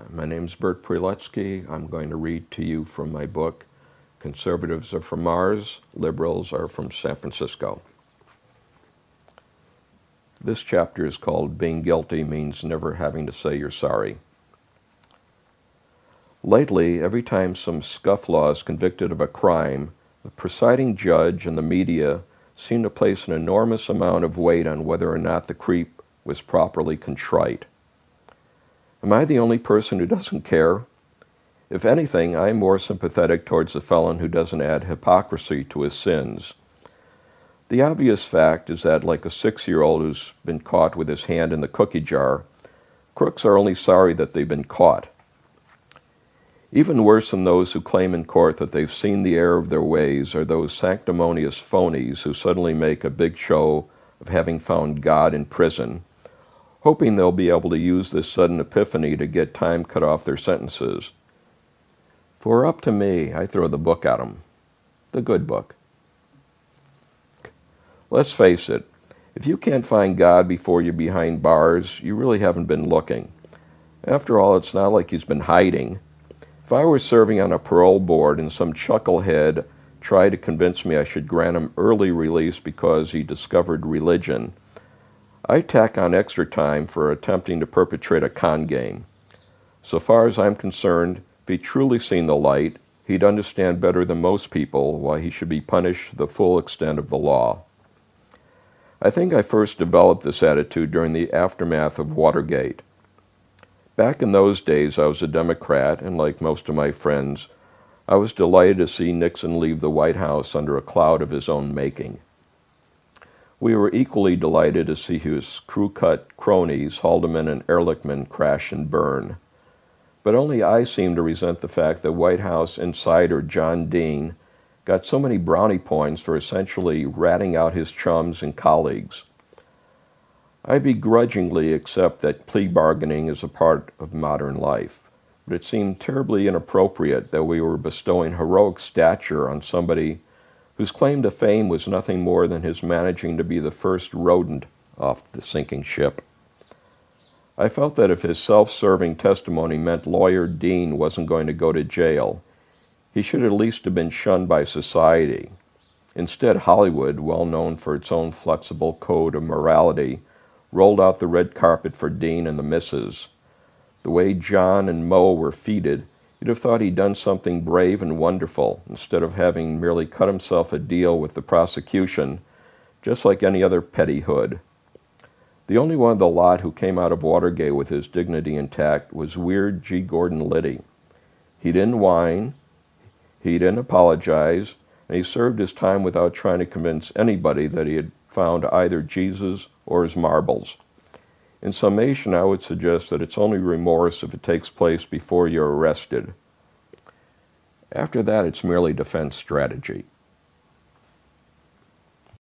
My name's Burt Prelutsky. I'm going to read to you from my book, Conservatives Are from Mars, Liberals Are from San Francisco. This chapter is called Being Guilty Means Never Having to Say You're Sorry. Lately, every time some scufflaw is convicted of a crime, the presiding judge and the media seem to place an enormous amount of weight on whether or not the creep was properly contrite. Am I the only person who doesn't care? If anything, I am more sympathetic towards the felon who doesn't add hypocrisy to his sins. The obvious fact is that, like a 6-year-old who's been caught with his hand in the cookie jar, crooks are only sorry that they've been caught. Even worse than those who claim in court that they've seen the error of their ways are those sanctimonious phonies who suddenly make a big show of having found God in prison, hoping they'll be able to use this sudden epiphany to get time cut off their sentences. If it were up to me, I'd throw the book at them. The good book. Let's face it, if you can't find God before you're behind bars, you really haven't been looking. After all, it's not like he's been hiding. If I were serving on a parole board and some chucklehead tried to convince me I should grant him early release because he discovered religion, I'd tack on extra time for attempting to perpetrate a con game. So far as I'm concerned, if he'd truly seen the light, he'd understand better than most people why he should be punished to the full extent of the law. I think I first developed this attitude during the aftermath of Watergate. Back in those days, I was a Democrat, and like most of my friends, I was delighted to see Nixon leave the White House under a cloud of his own making. We were equally delighted to see his crew-cut cronies, Haldeman and Ehrlichman, crash and burn. But only I seemed to resent the fact that White House insider John Dean got so many brownie points for essentially ratting out his chums and colleagues. I begrudgingly accept that plea bargaining is a part of modern life, but it seemed terribly inappropriate that we were bestowing heroic stature on somebody whose claim to fame was nothing more than his managing to be the first rodent off the sinking ship. I felt that if his self-serving testimony meant lawyer Dean wasn't going to go to jail, he should at least have been shunned by society. Instead, Hollywood, well known for its own flexible code of morality, rolled out the red carpet for Dean and the missus. The way John and Mo were feted, you'd have thought he'd done something brave and wonderful, instead of having merely cut himself a deal with the prosecution, just like any other petty hood. The only one of the lot who came out of Watergate with his dignity intact was weird G. Gordon Liddy. He didn't whine, he didn't apologize, and he served his time without trying to convince anybody that he had found either Jesus or his marbles. In summation, I would suggest that it's only remorse if it takes place before you're arrested. After that, it's merely defense strategy.